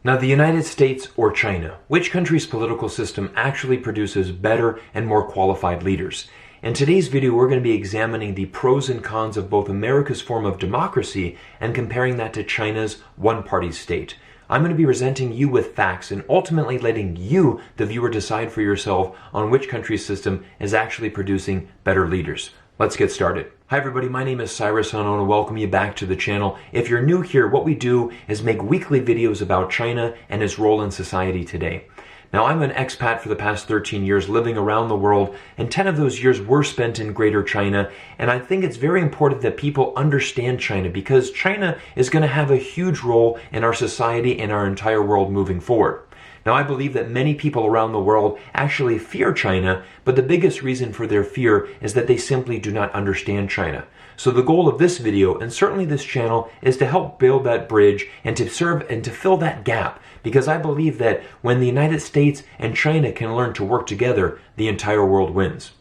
Now, the United States or China, which country's political system actually produces better and more qualified leaders? In today's video, we're going to be examining the pros and cons of both America's form of democracy and comparing that to China's one-party state. I'm going to be presenting you with facts and ultimately letting you, the viewer, decide for yourself on which country's system is actually producing better leaders. Let's get started. Hi everybody, my name is Cyrus and I want to welcome you back to the channel. If you're new here, what we do is make weekly videos about China and its role in society today. Now, I'm an expat for the past 13 years living around the world, and 10 of those years were spent in Greater China, and I think it's very important that people understand China because China is going to have a huge role in our society and our entire world moving forward. Now, I believe that many people around the world actually fear China, but the biggest reason for their fear is that they simply do not understand China. So the goal of this video, and certainly this channel, is to help build that bridge and to serve and to fill that gap, because I believe that when the United States and China can learn to work together, the entire world wins.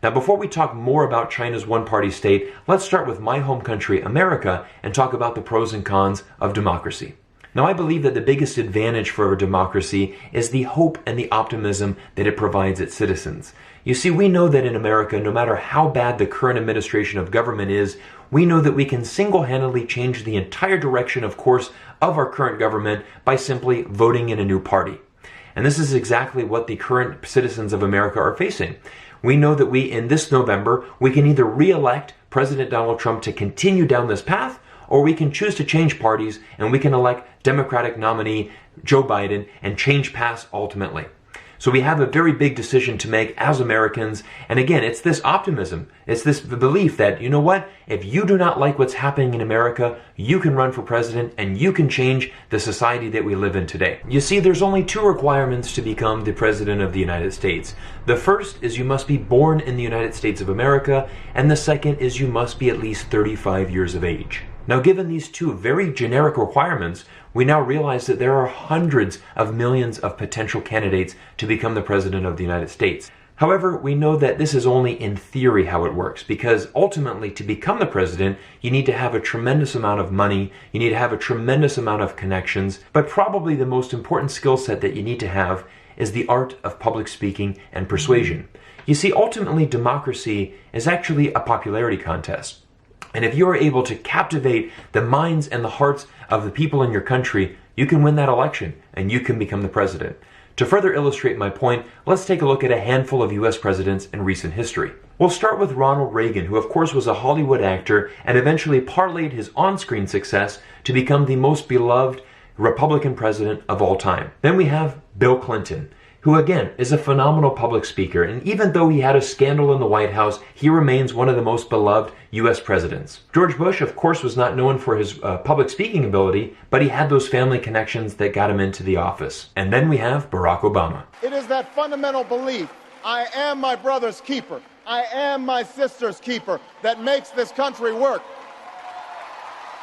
Now, before we talk more about China's one-party state, let's start with my home country, America, and talk about the pros and cons of democracy. Now, I believe that the biggest advantage for a democracy is the hope and the optimism that it provides its citizens. You see, we know that in America, no matter how bad the current administration of government is, we know that we can single-handedly change the entire direction of course of our current government by simply voting in a new party. And this is exactly what the current citizens of America are facing. We know that in this November, we can either re-elect President Donald Trump to continue down this path, or we can choose to change parties and we can elect Democratic nominee Joe Biden and change paths ultimately. So we have a very big decision to make as Americans. And again, it's this optimism. It's this belief that, you know what, if you do not like what's happening in America, you can run for president and you can change the society that we live in today. You see, there's only two requirements to become the president of the United States. The first is you must be born in the United States of America, and the second is you must be at least 35 years of age. Now, given these two very generic requirements, we now realize that there are hundreds of millions of potential candidates to become the president of the United States. However, we know that this is only in theory how it works, because ultimately to become the president, you need to have a tremendous amount of money, you need to have a tremendous amount of connections, but probably the most important skill set that you need to have is the art of public speaking and persuasion. You see, ultimately democracy is actually a popularity contest. And if you are able to captivate the minds and the hearts of the people in your country, you can win that election and you can become the president. To further illustrate my point, let's take a look at a handful of US presidents in recent history. We'll start with Ronald Reagan, who of course was a Hollywood actor and eventually parlayed his on-screen success to become the most beloved Republican president of all time. Then we have Bill Clinton, who again is a phenomenal public speaker, and even though he had a scandal in the White House, he remains one of the most beloved US presidents. George Bush, of course, was not known for his public speaking ability, but he had those family connections that got him into the office. And then we have Barack Obama. It is that fundamental belief, I am my brother's keeper, I am my sister's keeper, that makes this country work.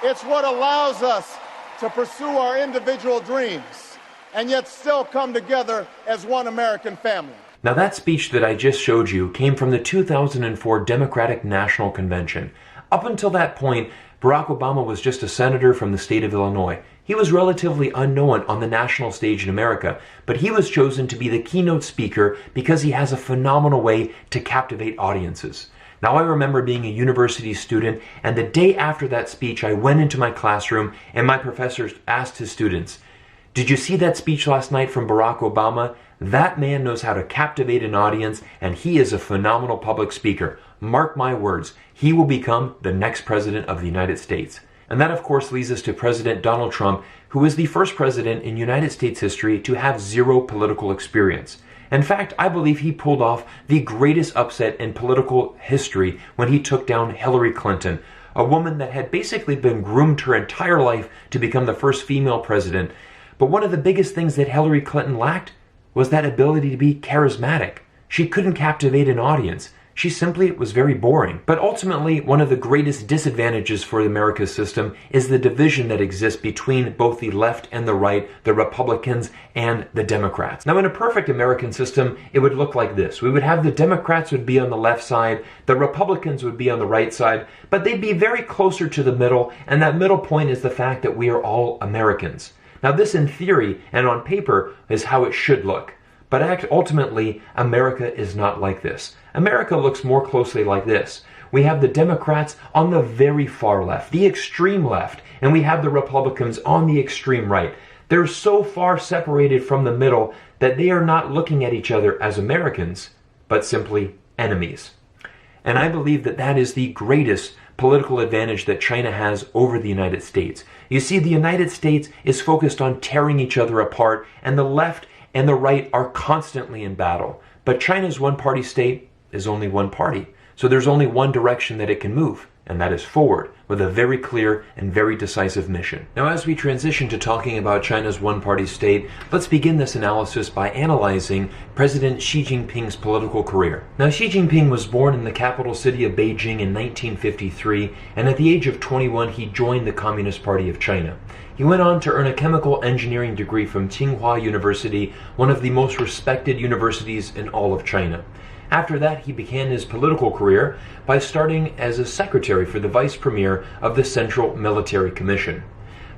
It's what allows us to pursue our individual dreams and yet still come together as one American family. Now, that speech that I just showed you came from the 2004 Democratic National Convention. Up until that point, Barack Obama was just a senator from the state of Illinois. He was relatively unknown on the national stage in America, but he was chosen to be the keynote speaker because he has a phenomenal way to captivate audiences. Now, I remember being a university student, and the day after that speech, I went into my classroom and my professor asked his students, "Did you see that speech last night from Barack Obama? That man knows how to captivate an audience, and he is a phenomenal public speaker. Mark my words, he will become the next president of the United States." And that, of course, leads us to President Donald Trump, who is the first president in United States history to have zero political experience. In fact, I believe he pulled off the greatest upset in political history when he took down Hillary Clinton, a woman that had basically been groomed her entire life to become the first female president. But one of the biggest things that Hillary Clinton lacked was that ability to be charismatic. She couldn't captivate an audience. She simply was very boring. But ultimately, one of the greatest disadvantages for America's system is the division that exists between both the left and the right, the Republicans and the Democrats. Now, in a perfect American system, it would look like this. We would have the Democrats would be on the left side, the Republicans would be on the right side, but they'd be very closer to the middle, and that middle point is the fact that we are all Americans. Now this in theory and on paper is how it should look. But ultimately, America is not like this. America looks more closely like this. We have the Democrats on the very far left, the extreme left, and we have the Republicans on the extreme right. They're so far separated from the middle that they are not looking at each other as Americans, but simply enemies. And I believe that that is the greatest political advantage that China has over the United States. You see, the United States is focused on tearing each other apart, and the left and the right are constantly in battle. But China's one-party state is only one party. So there's only one direction that it can move, and that is forward, with a very clear and very decisive mission. Now, as we transition to talking about China's one-party state, let's begin this analysis by analyzing President Xi Jinping's political career. Now, Xi Jinping was born in the capital city of Beijing in 1953, and at the age of 21, he joined the Communist Party of China. He went on to earn a chemical engineering degree from Tsinghua University, one of the most respected universities in all of China. After that, he began his political career by starting as a secretary for the vice premier of the Central Military Commission.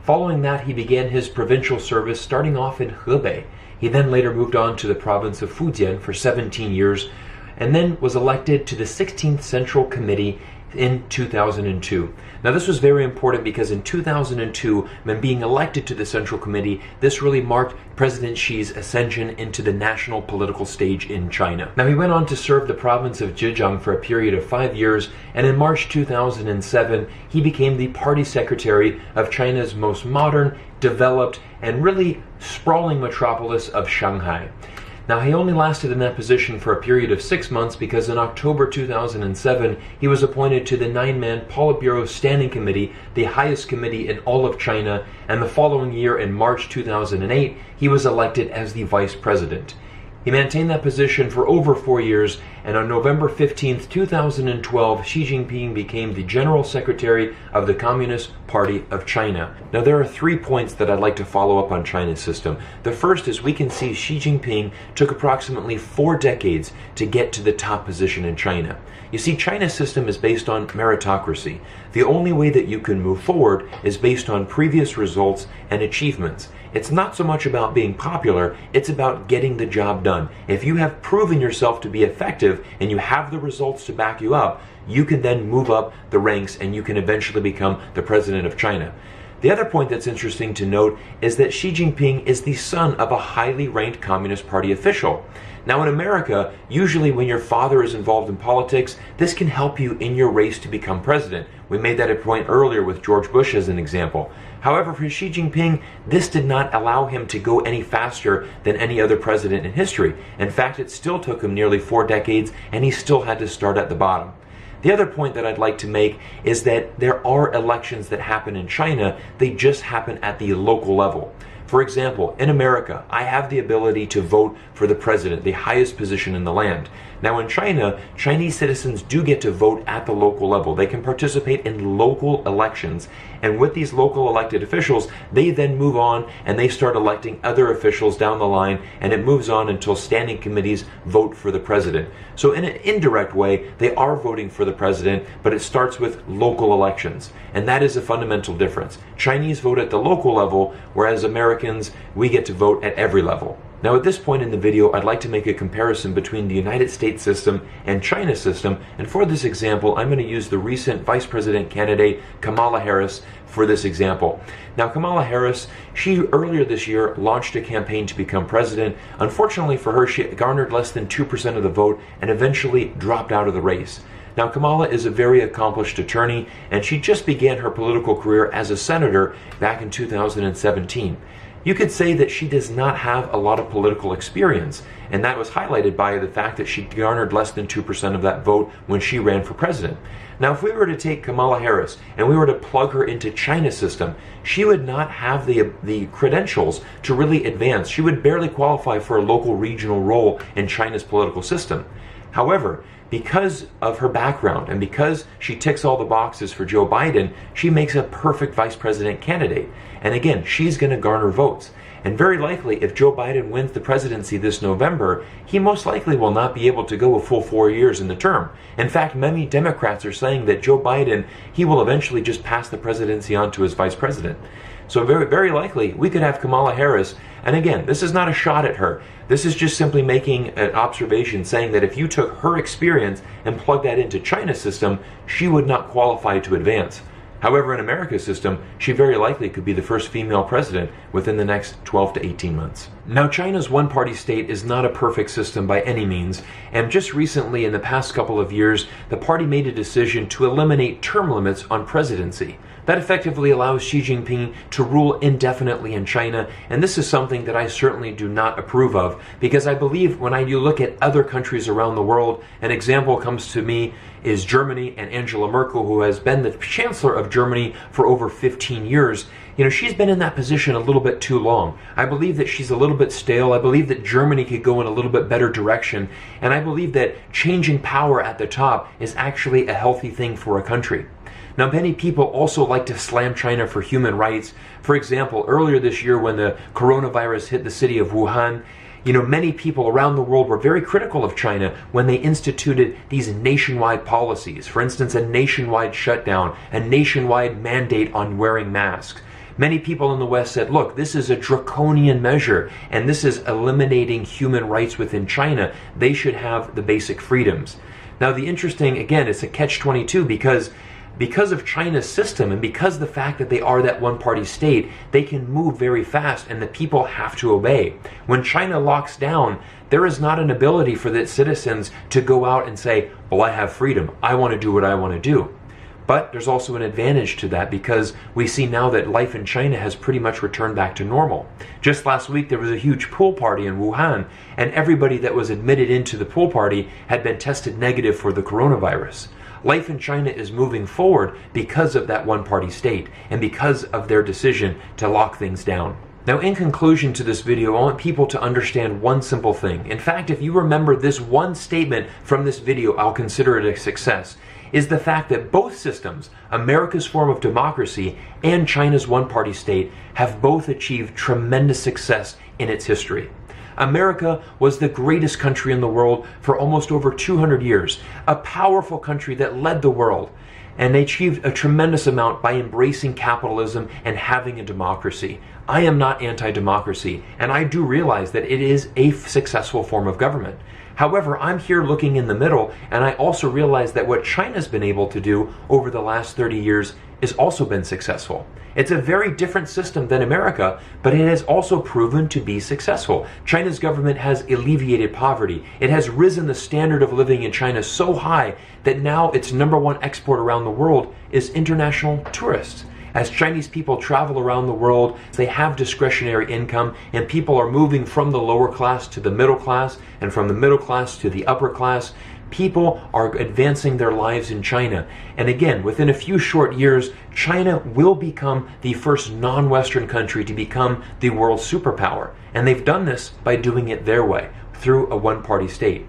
Following that, he began his provincial service starting off in Hebei. He then later moved on to the province of Fujian for 17 years, and then was elected to the 16th Central Committee in 2002. Now this was very important because in 2002, when being elected to the Central Committee, this really marked President Xi's ascension into the national political stage in China. Now he went on to serve the province of Zhejiang for a period of 5 years, and in March 2007, he became the party secretary of China's most modern, developed, and really sprawling metropolis of Shanghai. Now, he only lasted in that position for a period of 6 months because in October 2007, he was appointed to the 9-man Politburo Standing Committee, the highest committee in all of China, and the following year, in March 2008, he was elected as the vice president. He maintained that position for over 4 years, and on November 15, 2012, Xi Jinping became the General Secretary of the Communist Party of China. Now, there are 3 points that I'd like to follow up on China's system. The first is we can see Xi Jinping took approximately 4 decades to get to the top position in China. You see, China's system is based on meritocracy. The only way that you can move forward is based on previous results and achievements. It's not so much about being popular, it's about getting the job done. If you have proven yourself to be effective and you have the results to back you up, you can then move up the ranks and you can eventually become the president of China. The other point that's interesting to note is that Xi Jinping is the son of a highly ranked Communist Party official. Now in America, usually when your father is involved in politics, this can help you in your race to become president. We made that a point earlier with George Bush as an example. However, for Xi Jinping, this did not allow him to go any faster than any other president in history. In fact, it still took him nearly 4 decades, and he still had to start at the bottom. The other point that I'd like to make is that there are elections that happen in China, they just happen at the local level. For example, in America, I have the ability to vote for the president, the highest position in the land. Now in China, Chinese citizens do get to vote at the local level. They can participate in local elections. And with these local elected officials, they then move on and they start electing other officials down the line, and it moves on until standing committees vote for the president. So in an indirect way, they are voting for the president, but it starts with local elections. And that is a fundamental difference. Chinese vote at the local level, whereas Americans, we get to vote at every level. Now at this point in the video, I'd like to make a comparison between the United States system and China's system, and for this example, I'm going to use the recent vice president candidate Kamala Harris for this example. Now Kamala Harris, she earlier this year launched a campaign to become president. Unfortunately for her, she garnered less than 2% of the vote and eventually dropped out of the race. Now Kamala is a very accomplished attorney, and she just began her political career as a senator back in 2017. You could say that she does not have a lot of political experience, and that was highlighted by the fact that she garnered less than 2% of that vote when she ran for president. Now, if we were to take Kamala Harris and we were to plug her into China's system, she would not have the credentials to really advance. She would barely qualify for a local regional role in China's political system. However, because of her background and because she ticks all the boxes for Joe Biden, she makes a perfect vice president candidate. And again, she's going to garner votes. And very likely, if Joe Biden wins the presidency this November, he most likely will not be able to go a full 4 years in the term. In fact, many Democrats are saying that Joe Biden, he will eventually just pass the presidency on to his vice president. So very likely we could have Kamala Harris. And again, this is not a shot at her. This is just simply making an observation saying that if you took her experience and plugged that into China's system, she would not qualify to advance. However, in America's system, she very likely could be the first female president within the next 12 to 18 months. Now, China's one-party state is not a perfect system by any means, and just recently, in the past couple of years, the party made a decision to eliminate term limits on presidency. That effectively allows Xi Jinping to rule indefinitely in China, and this is something that I certainly do not approve of, because I believe when you look at other countries around the world, an example comes to me is Germany and Angela Merkel, who has been the Chancellor of Germany for over 15 years. You know, she's been in that position a little bit too long. I believe that she's a little bit stale. I believe that Germany could go in a little bit better direction, and I believe that changing power at the top is actually a healthy thing for a country. Now, many people also like to slam China for human rights. For example, earlier this year when the coronavirus hit the city of Wuhan, you know, many people around the world were very critical of China when they instituted these nationwide policies. For instance, a nationwide shutdown, a nationwide mandate on wearing masks. Many people in the West said, look, this is a draconian measure, and this is eliminating human rights within China. They should have the basic freedoms. Now, the interesting, again, it's a catch-22 because of China's system and because of the fact that they are that one-party state, they can move very fast and the people have to obey. When China locks down, there is not an ability for the citizens to go out and say, well, I have freedom. I want to do what I want to do. But there's also an advantage to that because we see now that life in China has pretty much returned back to normal. Just last week, there was a huge pool party in Wuhan, and everybody that was admitted into the pool party had been tested negative for the coronavirus. Life in China is moving forward because of that one-party state and because of their decision to lock things down. Now, in conclusion to this video, I want people to understand one simple thing. In fact, if you remember this one statement from this video, I'll consider it a success, is the fact that both systems, America's form of democracy and China's one-party state, have both achieved tremendous success in its history. America was the greatest country in the world for almost over 200 years, a powerful country that led the world, and they achieved a tremendous amount by embracing capitalism and having a democracy. I am not anti-democracy, and I do realize that it is a successful form of government. However, I'm here looking in the middle, and I also realize that what China's been able to do over the last 30 years has also been successful. It's a very different system than America, but it has also proven to be successful. China's government has alleviated poverty. It has risen the standard of living in China so high that now its #1 export around the world is international tourists. As Chinese people travel around the world, they have discretionary income, and people are moving from the lower class to the middle class, and from the middle class to the upper class. People are advancing their lives in China. And again, within a few short years, China will become the first non-Western country to become the world superpower. And they've done this by doing it their way, through a one-party state.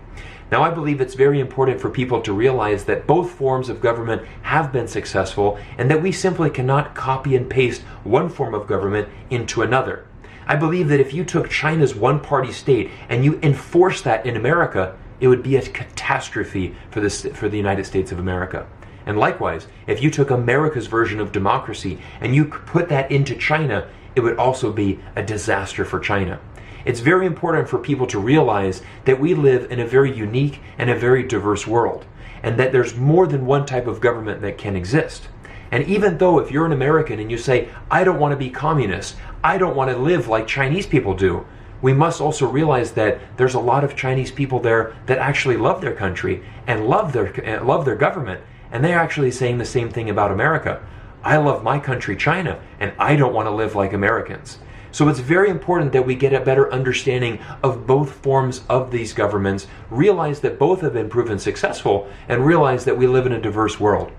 Now, I believe it's very important for people to realize that both forms of government have been successful and that we simply cannot copy and paste one form of government into another. I believe that if you took China's one-party state and you enforced that in America, it would be a catastrophe for the United States of America. And likewise, if you took America's version of democracy and you put that into China, it would also be a disaster for China. It's very important for people to realize that we live in a very unique and a very diverse world, and that there's more than one type of government that can exist. And even though if you're an American and you say, I don't want to be communist, I don't want to live like Chinese people do, we must also realize that there's a lot of Chinese people there that actually love their country and love their government, and they're actually saying the same thing about America. I love my country, China, and I don't want to live like Americans. So it's very important that we get a better understanding of both forms of these governments, realize that both have been proven successful, and realize that we live in a diverse world.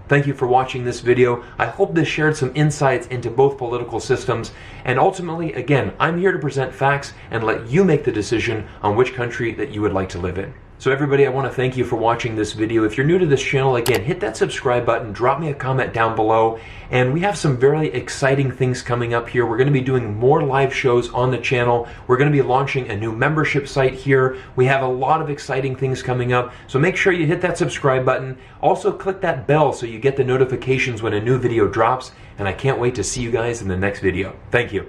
Thank you for watching this video. I hope this shared some insights into both political systems. And ultimately, again, I'm here to present facts and let you make the decision on which country that you would like to live in. So everybody, I want to thank you for watching this video. If you're new to this channel, again, hit that subscribe button, drop me a comment down below, and we have some very exciting things coming up here. We're going to be doing more live shows on the channel. We're going to be launching a new membership site here. We have a lot of exciting things coming up, so make sure you hit that subscribe button. Also click that bell so you get the notifications when a new video drops, and I can't wait to see you guys in the next video. Thank you.